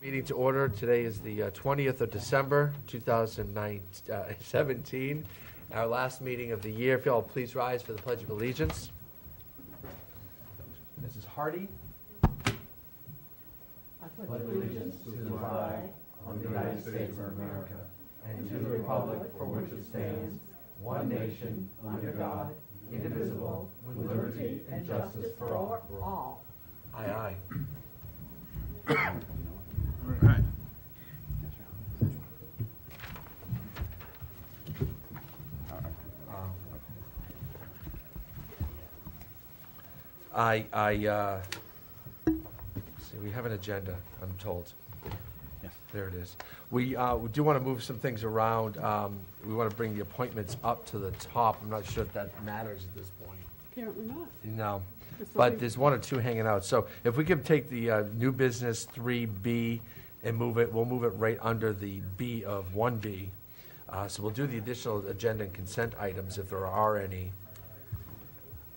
Meeting to order. Today is the 20th of December, 2017. Our last meeting of the year. If you all please rise for the Pledge of Allegiance. Mrs. Hardy. I pledge allegiance to the flag of the United States of America and to the republic for which it stands, one nation, under God, indivisible, with liberty and justice for all. Aye, aye. All right. See, we have an agenda, I'm told. Yes. There it is. We do want to move some things around. We want to bring the appointments up to the top. I'm not sure if that matters at this point. Apparently not. No, It's but okay. there's one or two hanging out. So if we could take the new business 3B and move it, we'll move it right under the B of 1B. So we'll do the additional agenda and consent items if there are any.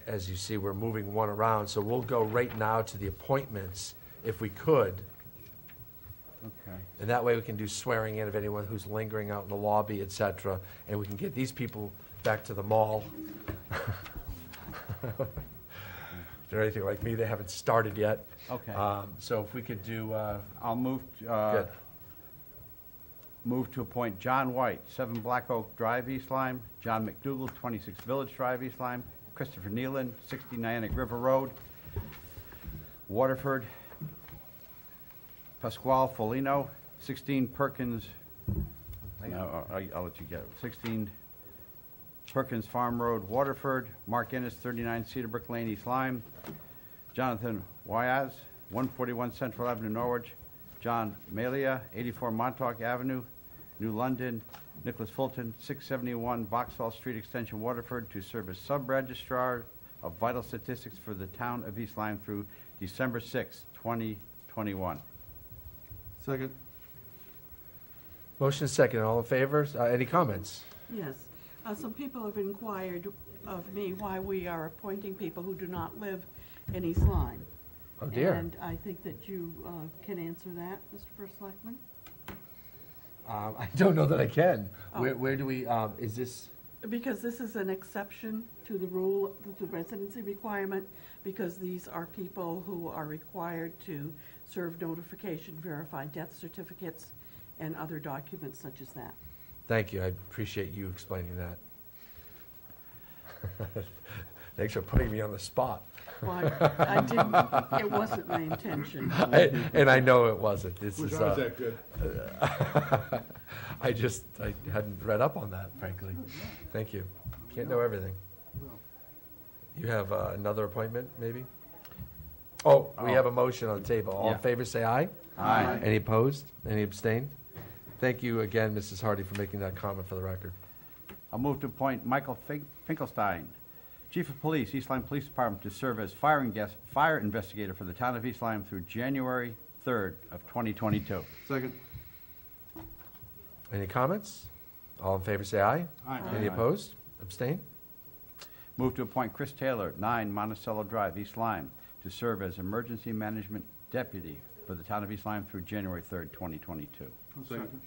As you see, we're moving one around, so we'll go right now to the appointments, if we could. Okay. And that way we can do swearing in of anyone who's lingering out in the lobby, et cetera, and we can get these people back to the mall. If they're anything like me, they haven't started yet. Okay. So if we could do, I'll move good. Move to appoint John White, 7 Black Oak Drive, East Lyme, John McDougal, 26 Village Drive, East Lyme, Christopher Nealon, 60 Niantic River Road, Waterford, Pasquale Folino, 16 Perkins, no, I'll let you get it, 16 Perkins Farm Road, Waterford, Mark Ennis, 39 Cedar Brook Lane, East Lyme, Jonathan Wyaz, 141 Central Avenue, Norwich, John Malia, 84 Montauk Avenue, New London, Nicholas Fulton, 671 Vauxhall Street Extension, Waterford, to serve as Sub-Registrar of Vital Statistics for the town of East Lyme through December 6, 2021. Second. Motion is second. All in favor? Any comments? Yes. Some people have inquired of me why we are appointing people who do not live in East Lyme. Oh, dear. And I think that you can answer that, Mr. First Selectman. I don't know that I can. Oh. Where do we, is this? Because this is an exception to the rule, the residency requirement, because these are people who are required to serve notification, verify death certificates, and other documents such as that. Thank you. I appreciate you explaining that. Thanks for putting me on the spot. Well, I didn't, it wasn't my intention. And I know it wasn't. This Which is, one is that good? I hadn't read up on that, frankly. Thank you. Can't know everything. You have another appointment, maybe? Oh, we have a motion on the table. All in Yeah. favor, say aye. Aye. Any opposed? Any abstain? Thank you again, Mrs. Hardy, for making that comment for the record. I'll move to appoint Michael Finkelstein, Chief of Police, East Lyme Police Department, to serve as fire investigator for the town of East Lyme through January 3rd of 2022. Second. Any comments? All in favor, say aye. Aye. Any opposed? Abstain? Move to appoint Chris Taylor, 9 Monticello Drive, East Lyme, to serve as Emergency Management Deputy for the town of East Lyme through January 3rd, 2022. Second.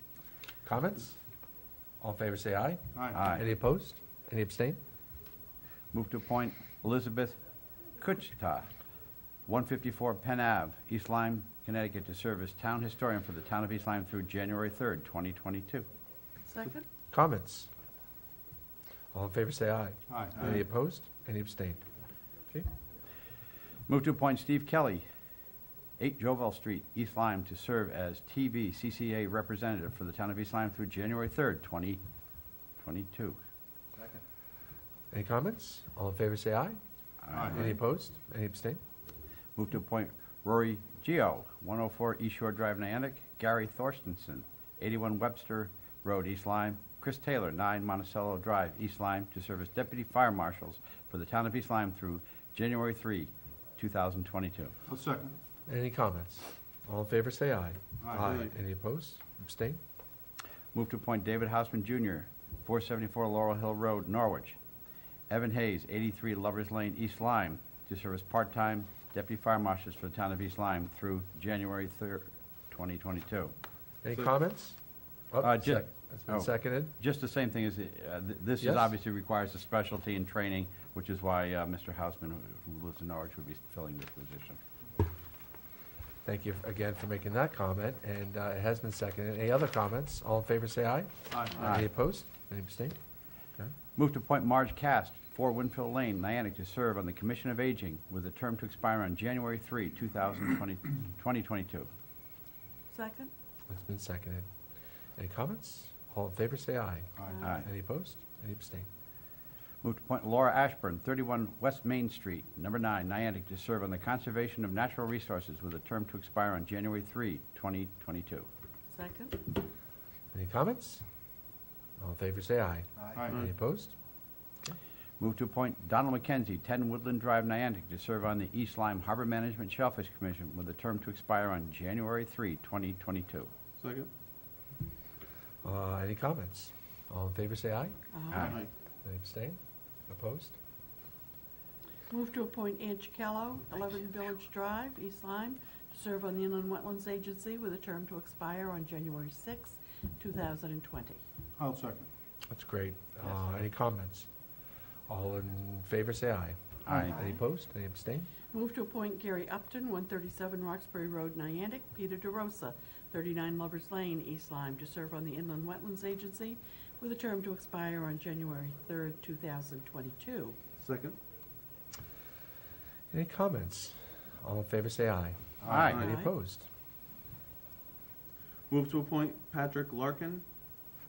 Comments? All in favor, say aye. Aye. Any opposed? Any abstain? Move to appoint Elizabeth Kuchta, 154 Penn Ave, East Lyme, Connecticut, to serve as Town Historian for the town of East Lyme through January 3rd, 2022. Second? Comments? All in favor, say aye. Aye. Any opposed? Any abstain? Okay. Move to appoint Steve Kelly, 8 Jovel Street, East Lyme, to serve as TV CCA representative for the town of East Lyme through January 3rd, 2022. Any comments? All in favor, say aye. Aye. Any opposed? Any abstain? Move to appoint Rory Geo, 104 East Shore Drive, Niantic, Gary Thorstensen, 81 Webster Road, East Lyme, Chris Taylor, 9 Monticello Drive, East Lyme, to serve as deputy fire marshals for the town of East Lyme through January 3, 2022. I'll second. Any comments? All in favor, say aye. Aye. Any opposed? Abstain? Move to appoint David Hausman Jr., 474 Laurel Hill Road, Norwich, Evan Hayes, 83 Lovers Lane, East Lyme, to serve as part-time deputy fire marshals for the town of East Lyme through January 2022. Any So- comments? Oh, ju- It's been oh. seconded. Just the same thing as, this Yes. is obviously requires a specialty in training, which is why Mr. Hausman, who lives in Norwich, would be filling this position. Thank you again for making that comment, and it has been seconded. Any other comments? All in favor, say aye. Aye. Any opposed? Any abstained? Okay. Move to appoint Marge Cast, 4 Winfield Lane, Niantic, to serve on the Commission of Aging with a term to expire on January 3, 2022. Second? It's been seconded. Any comments? All in favor, say aye. Aye. Any opposed? Any abstained? Move to appoint Laura Ashburn, 31 West Main Street, number 9, Niantic, to serve on the Conservation of Natural Resources with a term to expire on January 3, 2022. Second? Any comments? All in favor, say aye. Aye. Any opposed? Move to appoint Donald McKenzie, 10 Woodland Drive, Niantic, to serve on the East Lyme Harbor Management Shellfish Commission with a term to expire on January 3, 2022. Second. Any comments? All in favor, say aye. Aye. Any abstained? Opposed? Move to appoint Ange Kello, 11 Village Drive, East Lyme, to serve on the Inland Wetlands Agency with a term to expire on January 6, 2020. I'll second. That's great. Any comments? All in favor, say aye. Aye. Any opposed? Any abstained? Move to appoint Gary Upton, 137 Roxbury Road, Niantic, Peter DeRosa, 39 Lovers Lane, East Lyme, to serve on the Inland Wetlands Agency with a term to expire on January 3rd, 2022. Second. Any comments? All in favor, say aye. Aye. Any Aye. opposed? Move to appoint Patrick Larkin,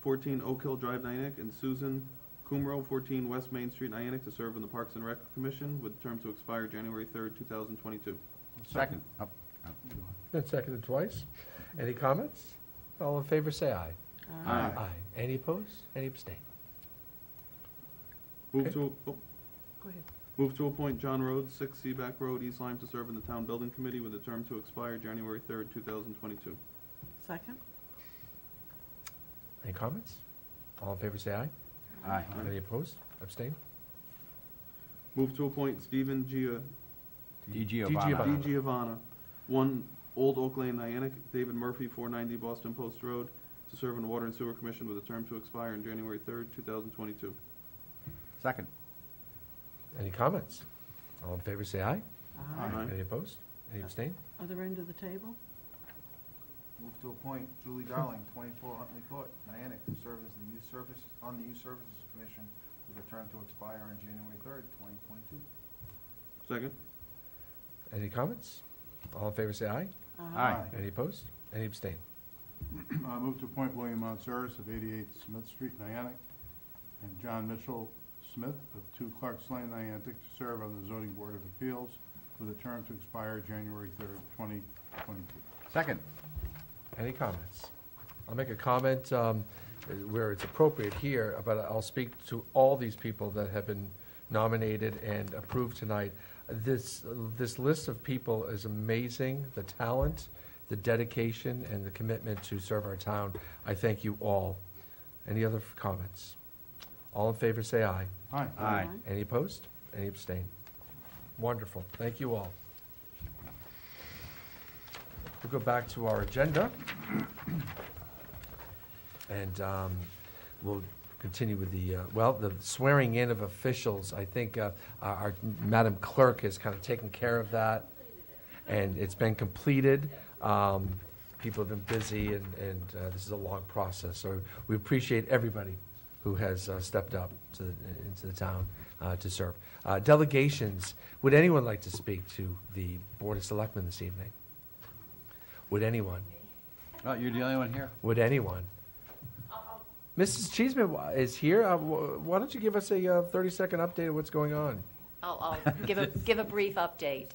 14 Oak Hill Drive, Niantic, and Susan Kumro, 14 West Main Street, Niantic, to serve on the Parks and Rec Commission with a term to expire January 3rd, 2022. Second. Oh, Been seconded twice. Any comments? All in favor, say aye. Aye. Any opposed? Any abstained? Move Okay. to, Go ahead. move to appoint John Rhodes, 6 Seaback Road, East Lyme, to serve in the Town Building Committee with a term to expire January 3rd, 2022. Second? Any comments? All in favor, say aye. Aye. Any opposed? Abstained? Move to appoint Stephen D. Giovanna. D. Giovanna, 1 Old Oak Lane, Niantic, David Murphy, 490 Boston Post Road, to serve on the Water and Sewer Commission with a term to expire on January 3rd, 2022. Second. Any comments? All in favor, say aye. Aye. Any opposed? Any abstained? Other end of the table? Move to appoint Julie Darling, 24 Huntley Court, Niantic, to serve as the Youth Services, on the Youth Services Commission with a term to expire on January 3rd, 2022. Second. Any comments? All in favor, say aye. Aye. Any opposed? Any abstained? Move to appoint William Montserrat of 88 Smith Street, Niantic, and John Mitchell Smith of 2 Clark's Lane, Niantic, to serve on the Zoning Board of Appeals with a term to expire January 3rd, 2022. Second. Any comments? I'll make a comment where it's appropriate here, but I'll speak to all these people that have been nominated and approved tonight. This list of people is amazing, the talent, the dedication, and the commitment to serve our town. I thank you all. Any other comments? All in favor, say aye. Aye. Aye. Any opposed? Any abstain? Wonderful. Thank you all. We'll go back to our agenda. And we'll continue with the swearing in of officials. I think our Madam Clerk has kind of taken care of that, and it's been completed. People have been busy, and this is a long process. So we appreciate everybody who has stepped up into the town to serve. Delegations. Would anyone like to speak to the Board of Selectmen this evening? Would anyone? Oh, you're the only one here? Would anyone? Mrs. Cheeseman is here. Why don't you give us a 30-second update of what's going on? I'll give a brief update.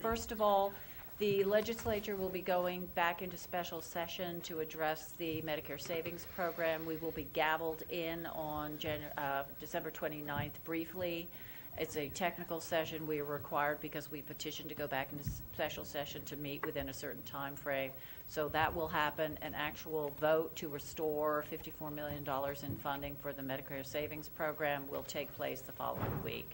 First of all, the legislature will be going back into special session to address the Medicare Savings Program. We will be gavelled in on December 29th briefly. It's a technical session. We are required because we petitioned to go back into special session to meet within a certain time frame. So that will happen. An actual vote to restore $54 million in funding for the Medicare Savings Program will take place the following week.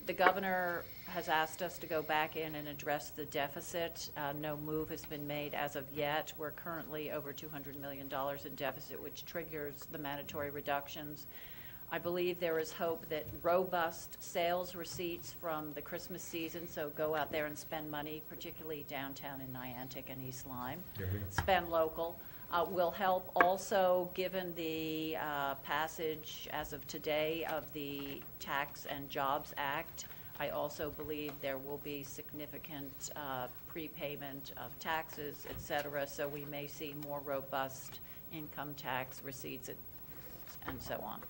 The governor has asked us to go back in and address the deficit. No move has been made as of yet. We're currently over $200 million in deficit, which triggers the mandatory reductions. I believe there is hope that robust sales receipts from the Christmas season, so go out there and spend money, particularly downtown in Niantic and East Lyme, spend local, will help. Also, given the passage as of today of the Tax and Jobs Act, I also believe there will be significant prepayment of taxes, et cetera, so we may see more robust income tax receipts and so on.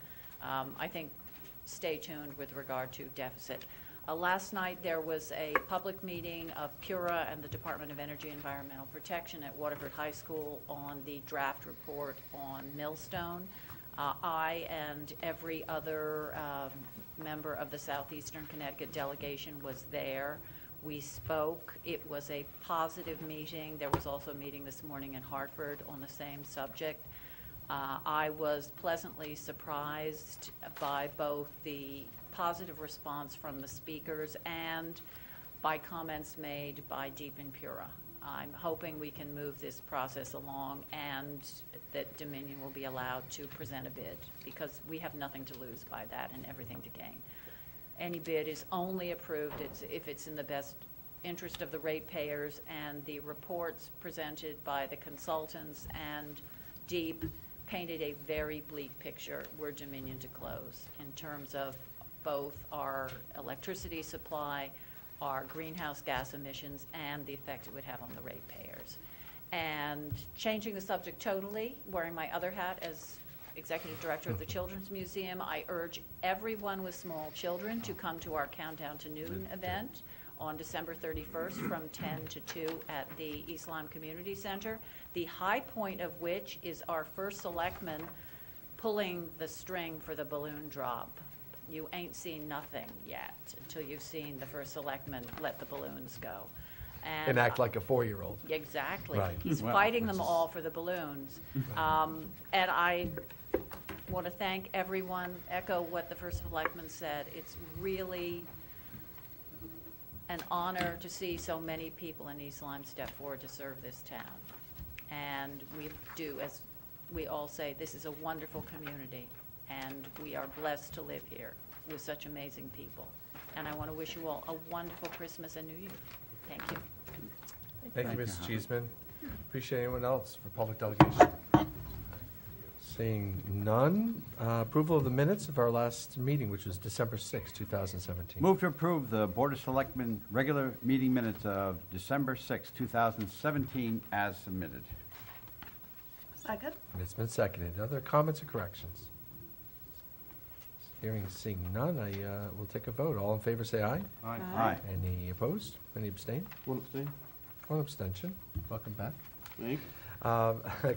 I think stay tuned with regard to deficit. Last night, there was a public meeting of PURA and the Department of Energy and Environmental Protection at Waterford High School on the draft report on Millstone. I and every other member of the Southeastern Connecticut delegation was there. We spoke. It was a positive meeting. There was also a meeting this morning in Hartford on the same subject. I was pleasantly surprised by both the positive response from the speakers and by comments made by Deep in Pura. I'm hoping we can move this process along and that Dominion will be allowed to present a bid, because we have nothing to lose by that and everything to gain. Any bid is only approved if it's in the best interest of the ratepayers, and the reports presented by the consultants and Deep painted a very bleak picture were Dominion to close in terms of both our electricity supply, our greenhouse gas emissions, and the effect it would have on the ratepayers. And changing the subject totally, wearing my other hat as Executive Director of the Children's Museum, I urge everyone with small children to come to our Countdown to Noon event on December 31st from 10 to 2 at the East Lyme Community Center, the high point of which is our first selectman pulling the string for the balloon drop. You ain't seen nothing yet until you've seen the first selectman let the balloons go. And act like a 4-year-old. Exactly. Right. He's Wow. fighting Which them is- all for the balloons. And I want to thank everyone, echo what the first selectman said. It's really an honor to see so many people in East Lyme step forward to serve this town. And we do, as we all say, this is a wonderful community, and we are blessed to live here with such amazing people. And I want to wish you all a wonderful Christmas and New Year. Thank you. Thank you, Thank Mrs. you, Cheeseman. Appreciate anyone else for public delegation? Seeing none, approval of the minutes of our last meeting, which was December 6, 2017. Move to approve the Board of Selectmen regular meeting minutes of December 6, 2017 as submitted. Second? And it's been seconded. Other comments or corrections? Hearing, seeing none, I will take a vote. All in favor, say aye. Aye. Aye. Any opposed? Any abstain? One abstain. One abstention. Welcome back. Thank.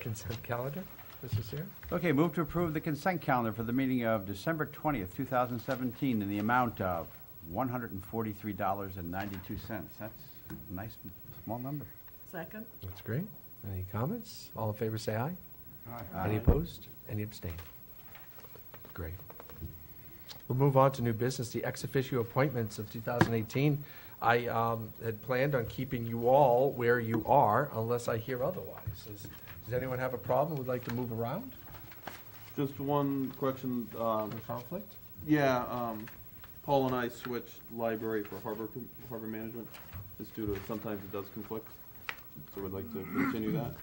Consent calendar, Mr. Seer? Okay, move to approve the consent calendar for the meeting of December 20th, 2017 in the amount of $143.92. That's a nice, small number. Second? That's great. Any comments? All in favor, say aye. Aye. Any opposed? Any abstain? Great. We'll move on to new business, the ex officio appointments of 2018. I had planned on keeping you all where you are unless I hear otherwise. Does anyone have a problem, would like to move around? Just one correction. No conflict? Yeah, Paul and I switched library for harbor management. It's due to, sometimes it does conflict. So we'd like to continue that.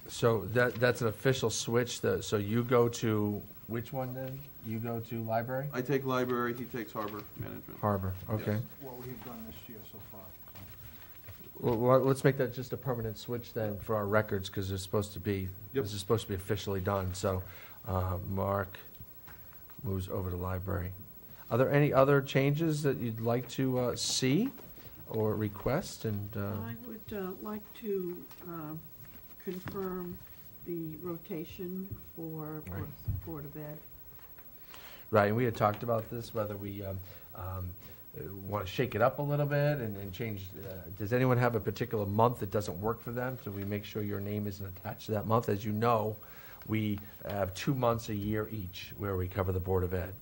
So that's an official switch, so you go to, which one then? You go to library? I take library, he takes harbor management. Harbor, okay. Yes. What we've done this year so far. Well, let's make that just a permanent switch then for our records, because it's supposed to be, Yep. this is supposed to be officially done. So Mark moves over to library. Are there any other changes that you'd like to see or request? And I would like to confirm the rotation for Right. Board of Ed. right, and we had talked about this, whether we want to shake it up a little bit and change. Does anyone have a particular month that doesn't work for them? So we make sure your name isn't attached to that month. As you know, we have 2 months a year each where we cover the Board of Ed.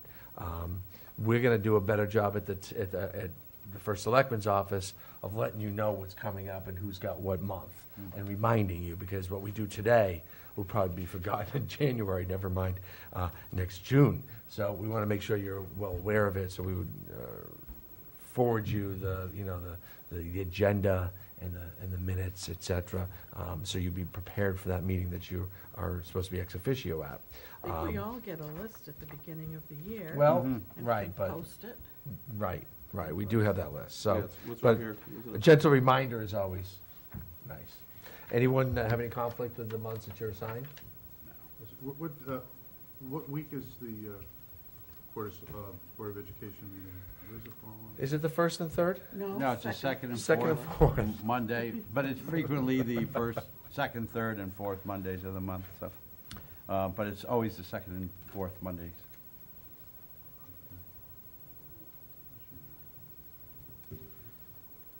we're gonna do a better job at the first selectman's office of letting you know what's coming up and who's got what month, and reminding you, because what we do today will probably be forgotten in January, never mind next June. So we want to make sure you're well aware of it, so we would forward you the agenda and the minutes, et cetera, so you'd be prepared for that meeting that you are supposed to be ex officio at. I think we all get a list at the beginning of the year. Well, and right, can but, Post it. right, we do have that list, Yeah, so. it's but right here. a gentle reminder is always nice. Anyone have any conflict with the months that you're assigned? What week is the Board of Education meeting? What is it following? Is it the first and third? No, it's the second and Second and fourth fourth. Monday, but it's frequently the first, second, third, and fourth Mondays of the month, so. But it's always the second and fourth Mondays.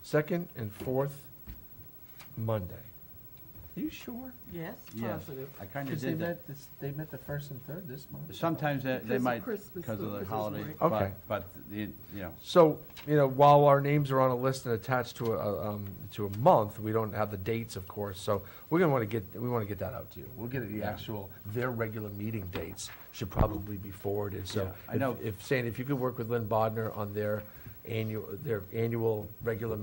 Second and fourth Monday. Are you sure? Yes, Yes, positive. I kind of Because did that. they met the first and third this month. Sometimes Because they of might, Christmas, because of this the is holiday, right. Okay. but, So, while our names are on a list and attached to a month, we don't have the dates, of course, so we want to get that out to you. We'll get the Yeah. actual, their regular meeting dates should probably be forwarded, so. Yeah, I know. If you could work with Lynn Bodnar on their annual regular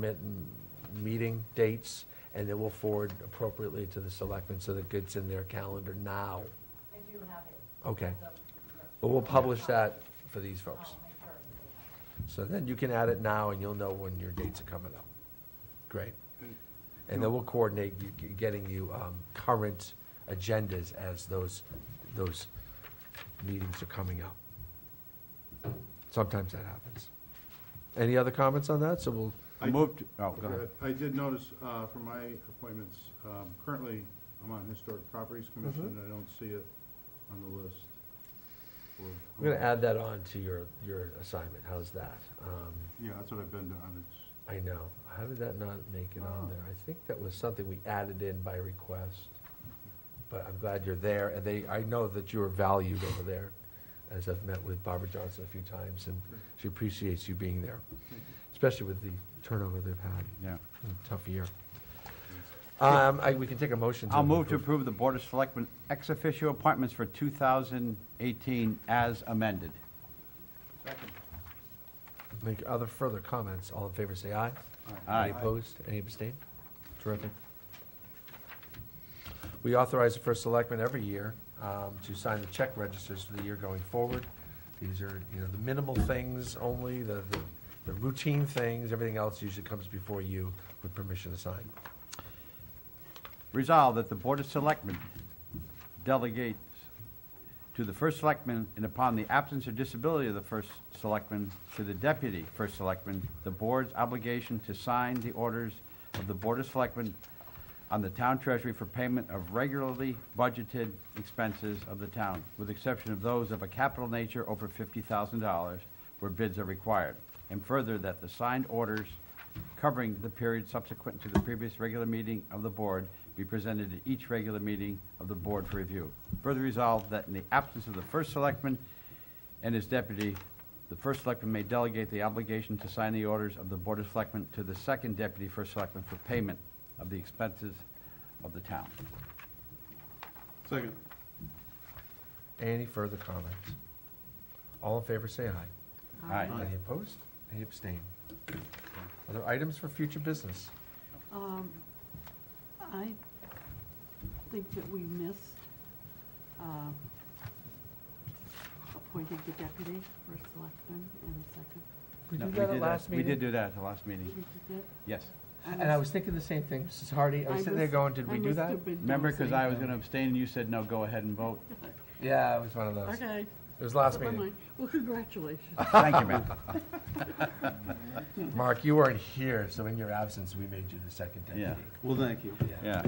meeting dates, and then we'll forward appropriately to the selectmen so that it gets in their calendar now. I do have it. Okay. But we'll publish that for these folks. So then you can add it now, and you'll know when your dates are coming up. Great. And then we'll coordinate getting you current agendas as those meetings are coming up. Sometimes that happens. Any other comments on that? So we'll, I moved, oh, go ahead. I did notice from my appointments, currently, I'm on Historic Properties Commission, and I don't see it on the list. we're going to add that on to your assignment. How's that? Yeah, that's what I've been doing. I know. How did that not make it on there? I think that was something we added in by request. But I'm glad you're there, and I know that you're valued over there, as I've met with Barbara Johnson a few times, and she appreciates you being there, especially with the turnover they've had. Yeah. Tough year. We can take a motion to. I'll move to approve the Board of Selectmen ex officio appointments for 2018 as amended. Make other further comments. All in favor, say aye. Aye. Any opposed? Any abstain? Terrific. We authorize the first selectman every year to sign the check registers for the year going forward. These are, the minimal things only, the routine things. Everything else usually comes before you with permission to sign. Resolved that the Board of Selectmen delegates to the first selectman, and upon the absence or disability of the first selectman, to the deputy first selectman, the board's obligation to sign the orders of the Board of Selectmen on the town treasury for payment of regularly budgeted expenses of the town, with exception of those of a capital nature over $50,000 where bids are required. And further, that the signed orders covering the period subsequent to the previous regular meeting of the board be presented at each regular meeting of the board for review. Further resolved that in the absence of the first selectman and his deputy, the first selectman may delegate the obligation to sign the orders of the Board of Selectmen to the second deputy first selectman for payment of the expenses of the town. Second. Any further comments? All in favor, say aye. Aye. Any opposed? Any abstain? Other items for future business? I think that we missed appointing the deputy first selectman and second. We No, did that at last meeting? We did do that at the last meeting, We did it. yes. And I was thinking the same thing, Mrs. Hardy. I was sitting there going, did we do that? Remember, because I was going to abstain and you said, no, go ahead and vote. Yeah, it was one of those. Okay. It was last Never meeting. mind. Well, congratulations. Thank you, ma'am. Mark, you weren't here, so in your absence, we made you the second deputy. Yeah. Well, thank you. Yeah.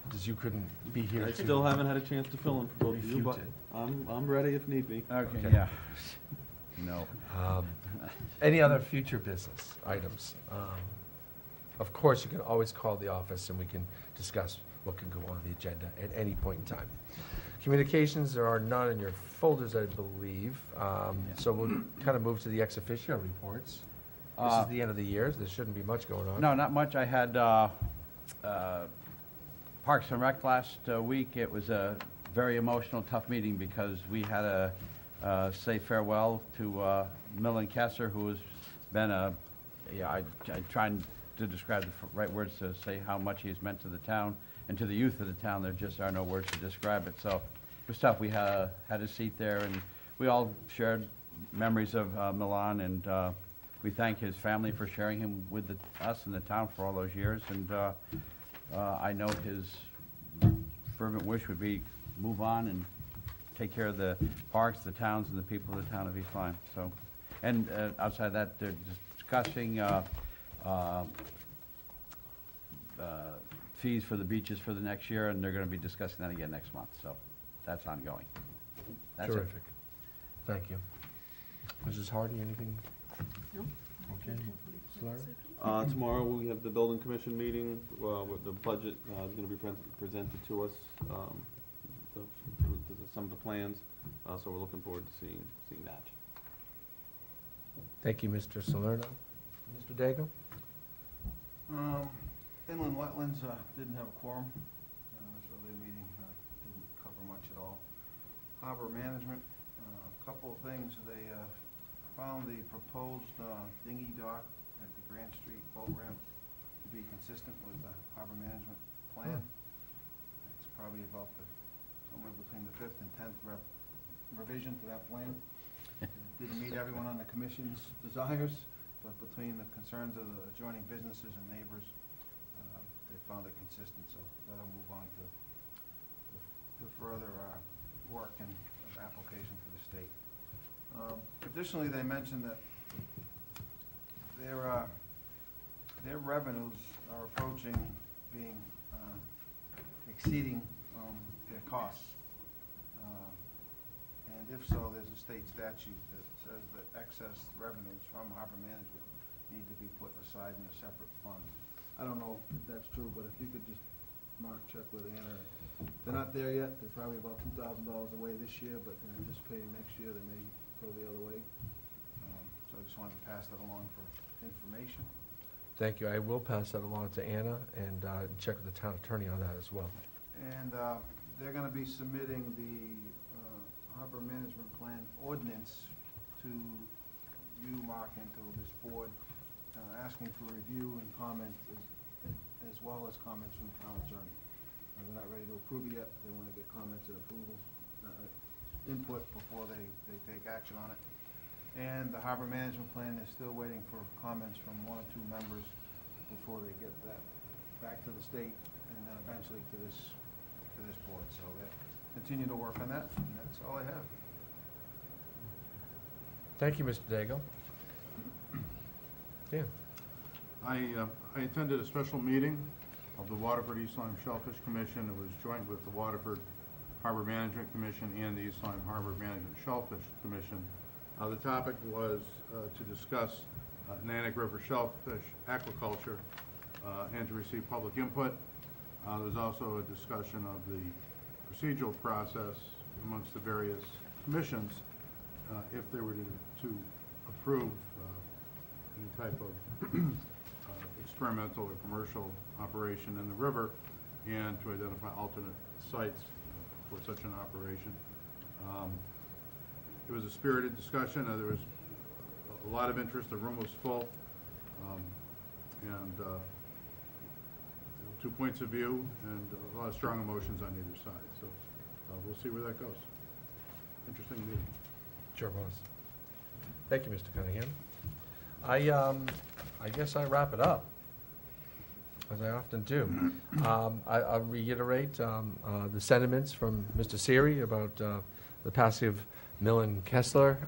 Because you couldn't be here. I to still haven't had a chance to fill in for both of you, refute but it. I'm ready if need be. Okay, Okay. yeah. No. Any other future business items? Of course, you can always call the office and we can discuss what can go on the agenda at any point in time. Communications, there are none in your folders, I believe. So we'll kind of move to the ex officio reports. This is the end of the year, there shouldn't be much going on. No, not much. I had Parks and Rec last week. It was a very emotional, tough meeting because we had to say farewell to Millen Kessler, who has been I tried to describe the right words to say how much he has meant to the town and to the youth of the town. There just are no words to describe it. So it was tough. We had a seat there, and we all shared memories of Milan, and we thank his family for sharing him with us and the town for all those years. And I know his fervent wish would be move on and take care of the parks, the towns, and the people of the town of East Lyme. So, and outside that, they're discussing fees for the beaches for the next year, and they're going to be discussing that again next month. So that's ongoing. That's it. Terrific. Thank you. Mrs. Hardy, anything? No? Okay. Solari? Tomorrow, we have the building commission meeting, with the budget, is gonna be presented to us, some of the plans, so we're looking forward to seeing that. Thank you, Mr. Salerno. Mr. Daigle? Inland wetlands didn't have a quorum, so their meeting didn't cover much at all. Harbor management, a couple of things. They found the proposed dinghy dock at the Grant Street boat ramp to be consistent with the harbor management plan. It's probably about somewhere between the 5th and 10th revision to that plan. It didn't meet everyone on the commission's desires, but between the concerns of the adjoining businesses and neighbors, they found it consistent, so that'll move on to further work and application to the state. Additionally, they mentioned that their revenues are approaching being exceeding their costs. And if so, there's a state statute that says that excess revenues from harbor management need to be put aside in a separate fund. I don't know if that's true, but if you could just, Mark, check with Anna. They're not there yet. They're probably about $2,000 away this year, but they're anticipating next year they may go the other way. So I just wanted to pass that along for information. Thank you. I will pass that along to Anna and check with the town attorney on that as well. And they're going to be submitting the harbor management plan ordinance to you, Mark, and to this board, asking for review and comment as well as comments from the town attorney. They're not ready to approve it yet. They want to get comments and approvals, input before they take action on it. And the harbor management plan is still waiting for comments from 1 or 2 members before they get that back to the state and then eventually to this board. So they continue to work on that, and that's all I have. Thank you, Mr. Daigle. Dan? I attended a special meeting of the Waterford East Lyme Shellfish Commission. It was joint with the Waterford Harbor Management Commission and the East Lyme Harbor Management Shellfish Commission. The topic was to discuss Natick River shellfish aquaculture and to receive public input. There was also a discussion of the procedural process amongst the various commissions if they were to approve any type of experimental or commercial operation in the river, and to identify alternate sites for such an operation. It was a spirited discussion. There was a lot of interest. The room was full, and 2 points of view and a lot of strong emotions on either side. So we'll see where that goes. Interesting meeting. Sure was. Thank you, Mr. Cunningham. I guess I wrap it up, as I often do. I'll reiterate the sentiments from Mr. Siri about the passing of Millen Kessler.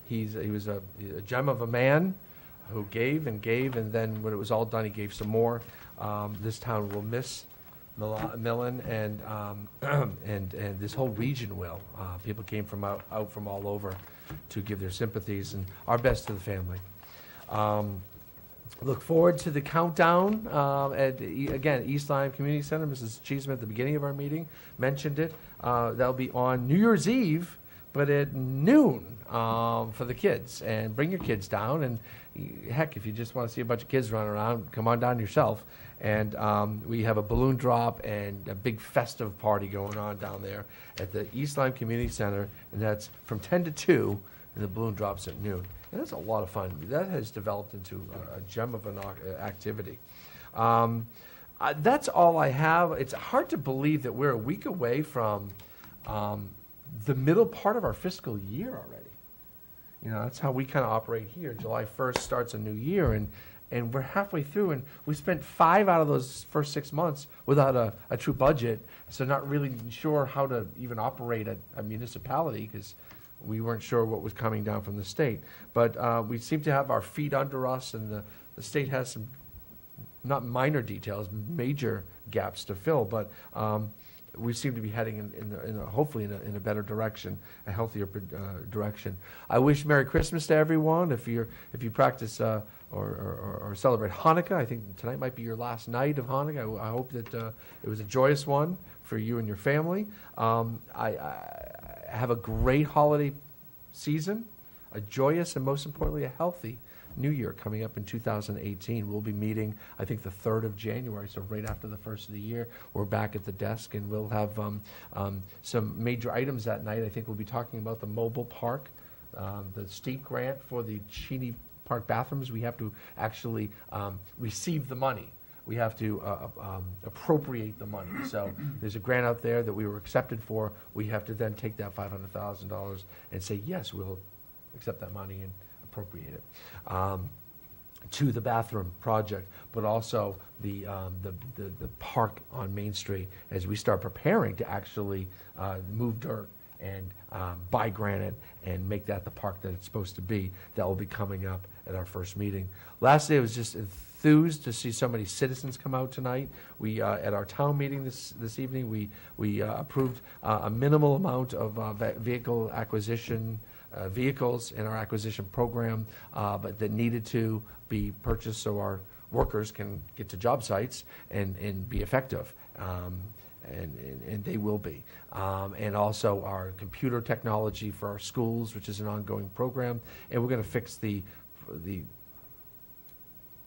He was a gem of a man who gave, and then when it was all done, he gave some more. This town will miss Millen, and this whole region will. People came from out from all over to give their sympathies, and our best to the family. Look forward to the countdown again, East Lyme Community Center. Mrs. Cheeseman at the beginning of our meeting mentioned it. That'll be on New Year's Eve, but at noon for the kids. And bring your kids down. And heck, if you just want to see a bunch of kids running around, come on down yourself. And we have a balloon drop and a big festive party going on down there at the East Lyme Community Center. And that's from 10 to 2, and the balloon drops at noon. And that's a lot of fun. That has developed into a gem of an activity. That's all I have. It's hard to believe that we're a week away from the middle part of our fiscal year already. You know, that's how we kind of operate here. July 1st starts a new year, and we're halfway through, and we spent 5 out of those first 6 months without a true budget, so not really sure how to even operate a municipality, because we weren't sure what was coming down from the state. But we seem to have our feet under us, and the state has some, not minor details, major gaps to fill, but we seem to be heading hopefully in a better direction, a healthier direction. I wish Merry Christmas to everyone. If you practice or celebrate Hanukkah, I think tonight might be your last night of Hanukkah. I hope that it was a joyous one for you and your family. I have a great holiday season, a joyous and most importantly a healthy New Year coming up in 2018. We'll be meeting, I think, the 3rd of January, so right after the first of the year. We're back at the desk, and we'll have some major items that night. I think we'll be talking about the mobile park, the state grant for the Cheney Park bathrooms. We have to actually receive the money. We have to appropriate the money. So there's a grant out there that we were accepted for. We have to then take that $500,000 and say, yes, we'll accept that money and appropriate it to the bathroom project, but also the park on Main Street as we start preparing to actually move dirt and buy granite and make that the park that it's supposed to be. That will be coming up at our first meeting. Lastly, I was just enthused to see so many citizens come out tonight. We at our town meeting this evening, we approved a minimal amount of vehicle acquisition. Vehicles in our acquisition program, but that needed to be purchased so our workers can get to job sites and be effective, and they will be. And also our computer technology for our schools, which is an ongoing program, and we're going to fix the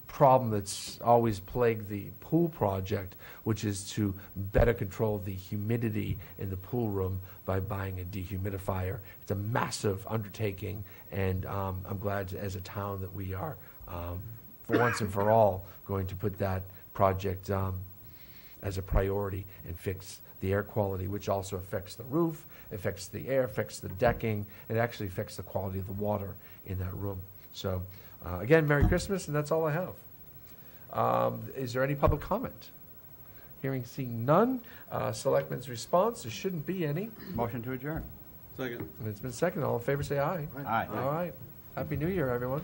problem that's always plagued the pool project, which is to better control the humidity in the pool room by buying a dehumidifier. It's a massive undertaking, and I'm glad as a town that we are, for once and for all, going to put that project as a priority and fix the air quality, which also affects the roof, affects the air, affects the decking, and actually affects the quality of the water in that room. So again, Merry Christmas, and that's all I have. Is there any public comment? Seeing none. Selectmen's response, there shouldn't be any. Motion to adjourn. Second. And it's been seconded. All in favor, say aye. Aye. All right. Happy New Year, everyone.